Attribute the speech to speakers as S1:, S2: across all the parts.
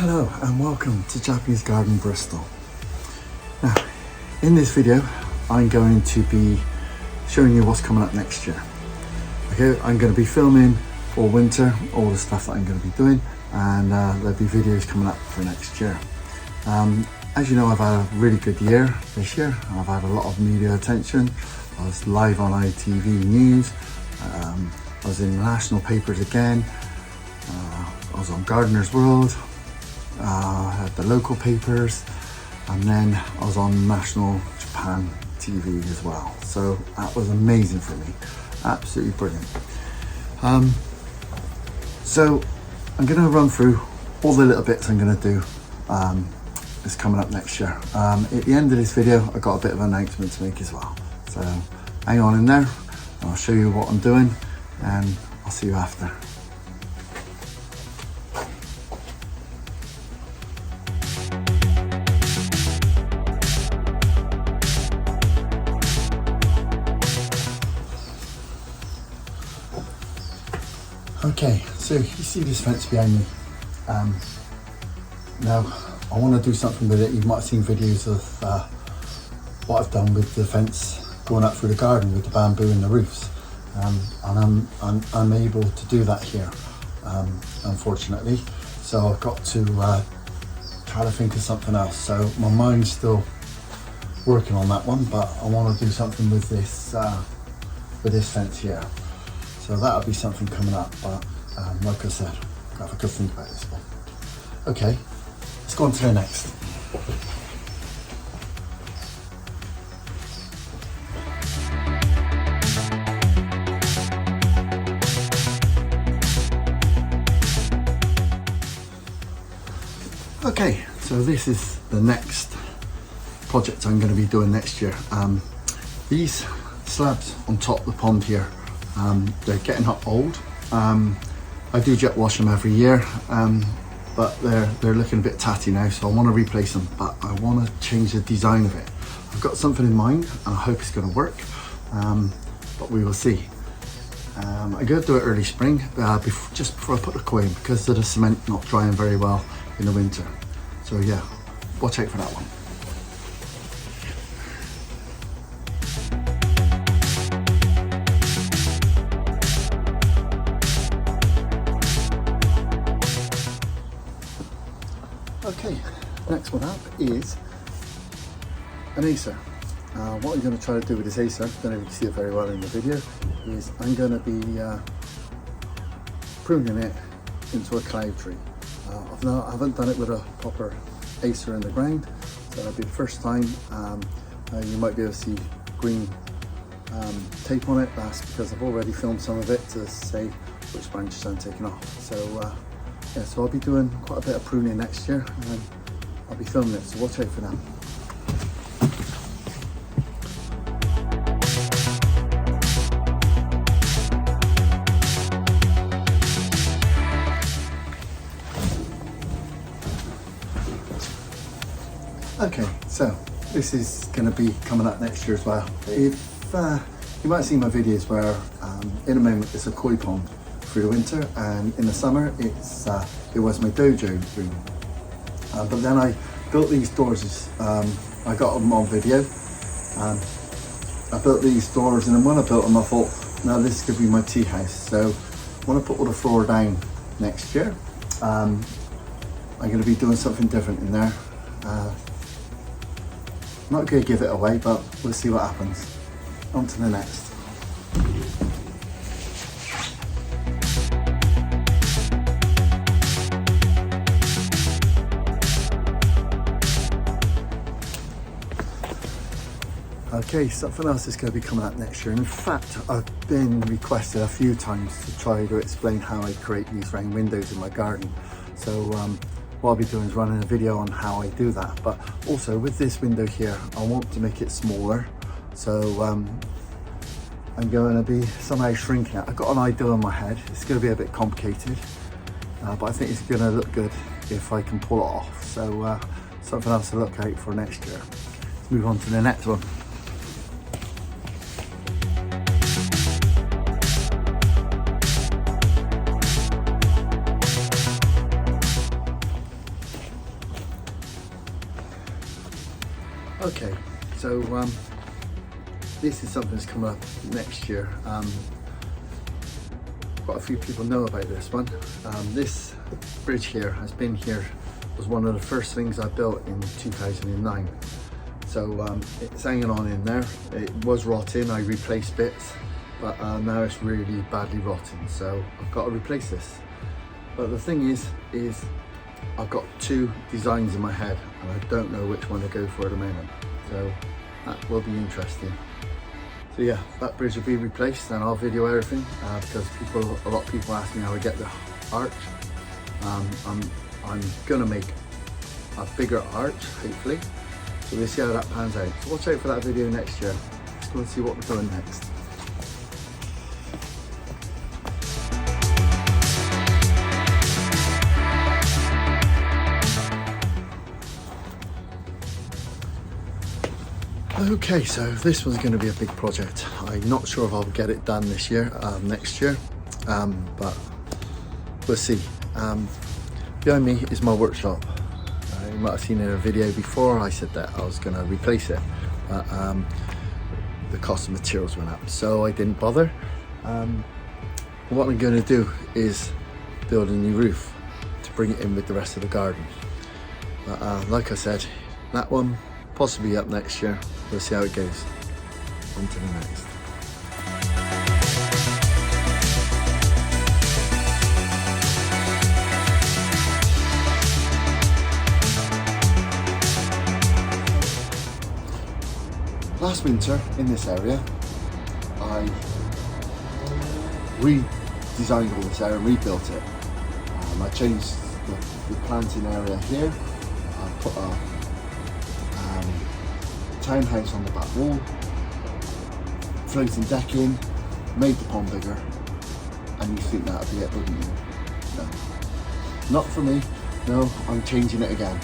S1: Hello and welcome to Japanese Garden Bristol. Now, in this video, I'm going to be showing you what's coming up next year. Okay, I'm going to be filming for winter, all the stuff that I'm going to be doing, and there'll be videos coming up for next year. As you know, I've had a really good year this year. I've had a lot of media attention. I was live on ITV News. I was in the national papers again. I was on Gardener's World. I had the local papers, and then I was on national Japan TV as well. So that was amazing for me, absolutely brilliant. So I'm going to run through all the little bits I'm going to do that's coming up next year. At the end of this video, I got a bit of an announcement to make as well. So hang on in there, and I'll show you what I'm doing, and I'll see you after. Okay, so you see this fence behind me. Now I want to do something with it. You might have seen videos of what I've done with the fence going up through the garden with the bamboo and the roofs, and I'm able to do that here, unfortunately. So I've got to try to think of something else. So my mind's still working on that one, but I want to do something with this fence here. So that'll be something coming up, but like I said, I'll have a good think about this one. Okay, let's go on to the next. Okay, so this is the next project I'm going to be doing next year. These slabs on top of the pond here, they're getting old. I do jet wash them every year, but they're looking a bit tatty now, so I want to replace them, but I want to change the design of it. I've got something in mind and I hope it's going to work, but we will see. I'm going to do it early spring, just before I put the coin, because of the cement not drying very well in the winter. So yeah, watch out for that one. Okay, next one up is an acer. What I'm going to try to do with this acer, I don't know if you can see it very well in the video, is I'm going to be pruning it into a cloud tree. I haven't done it with a proper acer in the ground, so that'll be the first time. You might be able to see green tape on it. That's because I've already filmed some of it to say which branches I'm taking off. So yeah, so I'll be doing quite a bit of pruning next year, and I'll be filming it, so watch out for that. Okay, so this is going to be coming up next year as well. If you might have seen my videos where in a moment it's a koi pond through the winter, and in the summer it was my dojo room. But then I built these doors. I got them on video. I built these doors, and then when I built them I thought, now this could be my tea house. So when I put all the floor down next year, I'm going to be doing something different in there. I'm not going to give it away, but we'll see what happens. On to the next. Okay, something else is going to be coming up next year, and in fact I've been requested a few times to try to explain how I create these round windows in my garden. So what I'll be doing is running a video on how I do that, but also with this window here I want to make it smaller, so I'm going to be somehow shrinking it. I've got an idea in my head. It's going to be a bit complicated, but I think it's going to look good if I can pull it off. So something else to look out for next year. Let's move on to the next one. Okay, so this is something that's coming up next year. Quite a few people know about this one. This bridge here has been here, was one of the first things I built in 2009. So it's hanging on in there. It was rotting, I replaced bits, but now it's really badly rotten. So I've got to replace this. But the thing is I've got two designs in my head and I don't know which one to go for at the moment. So that will be interesting. So yeah, that bridge will be replaced and I'll video everything because a lot of people ask me how I get the arch. I'm gonna make a bigger arch, hopefully. So we'll see how that pans out. So watch out for that video next year. Let's go and see what we're doing next. Okay, so this one's going to be a big project. I'm not sure if I'll get it done this year, next year, but we'll see. Behind me is my workshop. You might have seen in a video before I said that I was going to replace it, but the cost of materials went up, so I didn't bother. What I'm going to do is build a new roof to bring it in with the rest of the garden. But like I said, that one possibly up next year. We'll see how it goes. On to the next. Last winter in this area, I redesigned all this area and rebuilt it. I changed the planting area here. I put a townhouse on the back wall, floating decking, made the pond bigger, and you think that'd be it, wouldn't you? No, not for me. No, I'm changing it again.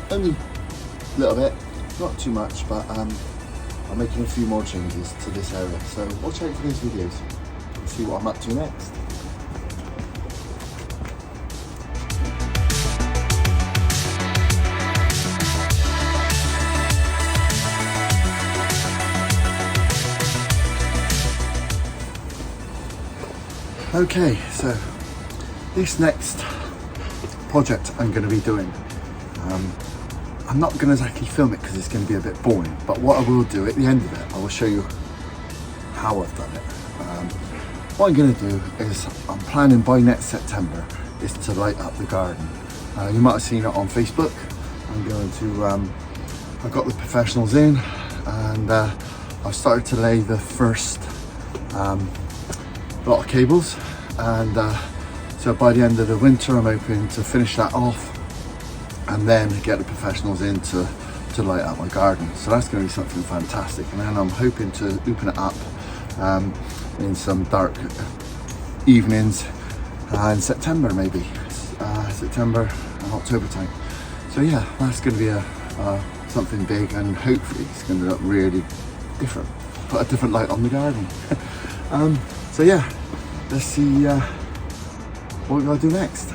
S1: Only a little bit, not too much, but I'm making a few more changes to this area. So watch out for those videos and see what I'm up to next. Okay, so this next project I'm going to be doing, I'm not going to exactly film it because it's going to be a bit boring, but what I will do at the end of it, I will show you how I've done it. What I'm going to do is, I'm planning by next September, is to light up the garden. You might have seen it on Facebook. I'm going to, I've got the professionals in and I've started to lay the first lot of cables, and so by the end of the winter I'm hoping to finish that off and then get the professionals in to light up my garden. So that's going to be something fantastic, and then I'm hoping to open it up in some dark evenings in September, maybe September and October time. So yeah, that's going to be something big, and hopefully it's going to look really different, put a different light on the garden. So yeah, let's see what we're going to do next.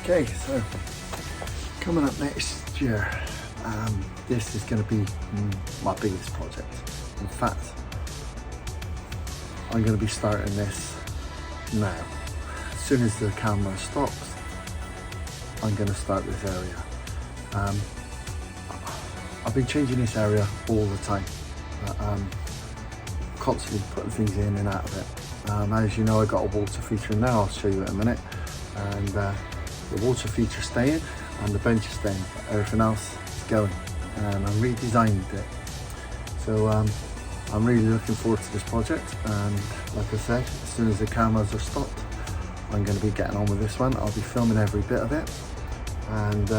S1: Okay, so coming up next year, this is going to be my biggest project. In fact, I'm going to be starting this now. As soon as the camera stops, I'm going to start this area. I've been changing this area all the time, constantly putting things in and out of it. As you know, I got a water feature in there. I'll show you in a minute, and the water feature staying and the bench is staying, but everything else is going, and I'm redesigning it. So I'm really looking forward to this project, and like I said, as soon as the cameras are stopped, I'm going to be getting on with this one. I'll be filming every bit of it, and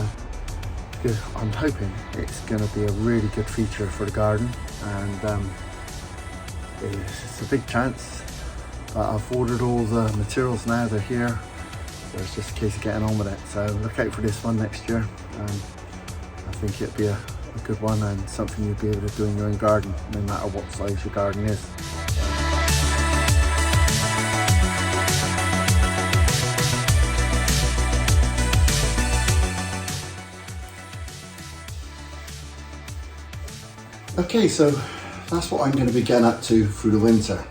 S1: I'm hoping it's going to be a really good feature for the garden, and it's a big chance. But I've ordered all the materials now, they're here, so it's just a case of getting on with it. So look out for this one next year. I think it'll be a a good one and something you'll be able to do in your own garden, no matter what size your garden is. Okay, so that's what I'm going to be getting up to through the winter.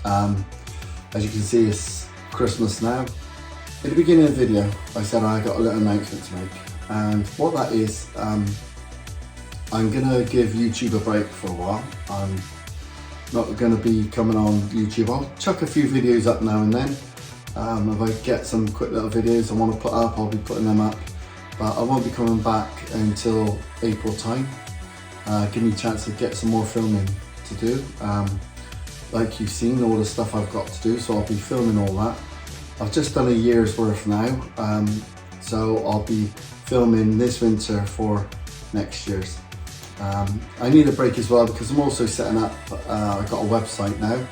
S1: As you can see, it's Christmas now. At the beginning of the video, I said I got a little announcement to make, and what that is, I'm going to give YouTube a break for a while. I'm not going to be coming on YouTube. I'll chuck a few videos up now and then. If I get some quick little videos I want to put up, I'll be putting them up, but I won't be coming back until April time. Give me a chance to get some more filming to do. Like you've seen, all the stuff I've got to do, so I'll be filming all that. I've just done a year's worth now, so I'll be filming this winter for next year's. I need a break as well because I'm also setting up, I've got a website now,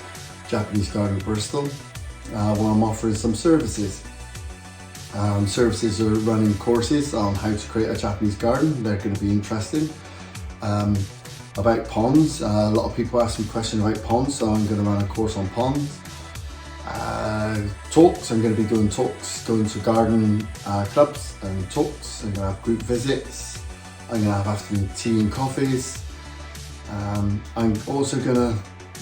S1: Japanese Garden Bristol, where I'm offering some services. Services are running courses on how to create a Japanese garden. They're going to be interesting. About ponds, a lot of people ask me questions about ponds, so I'm going to run a course on ponds. Talks, I'm going to be doing talks, going to garden clubs and talks. I'm going to have group visits. I'm going to have afternoon tea and coffees. I'm also going to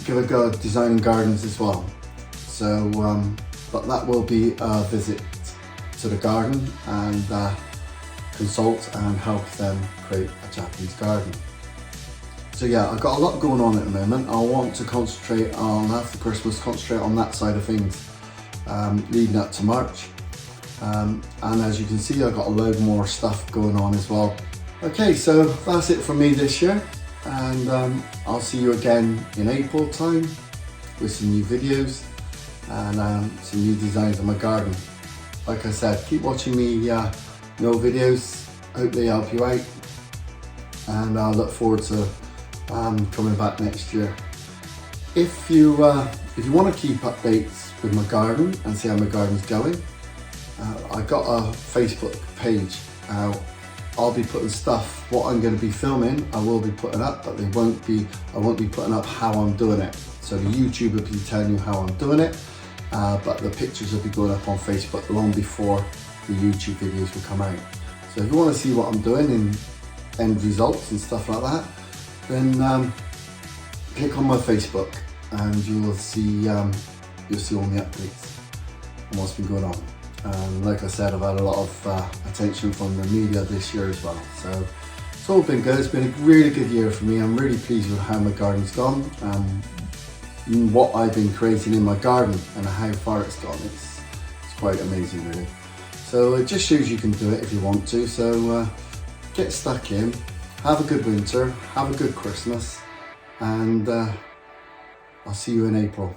S1: give a go at designing gardens as well. So, but that will be a visit to the garden and consult and help them create a Japanese garden. So yeah, I've got a lot going on at the moment. I want to concentrate on, after Christmas, concentrate on that side of things, leading up to March. And as you can see, I've got a load more stuff going on as well. Okay, so that's it from me this year. And I'll see you again in April time with some new videos and some new designs of my garden. Like I said, keep watching me no videos. Hope they help you out. And I look forward to coming back next year. If you want to keep updates with my garden and see how my garden's going, I got a Facebook page. I'll be putting stuff, what I'm going to be filming, I will be putting up, but I won't be putting up how I'm doing it. So the YouTube will be telling you how I'm doing it, but the pictures will be going up on Facebook long before the YouTube videos will come out. So if you want to see what I'm doing in end results and stuff like that, then click on my Facebook and you'll see all the updates and what's been going on. And like I said, I've had a lot of attention from the media this year as well. So it's all been good. It's been a really good year for me. I'm really pleased with how my garden's gone, what I've been creating in my garden and how far it's gone. It's quite amazing really. So it just shows you can do it if you want to. So get stuck in, have a good winter, have a good Christmas, and I'll see you in April.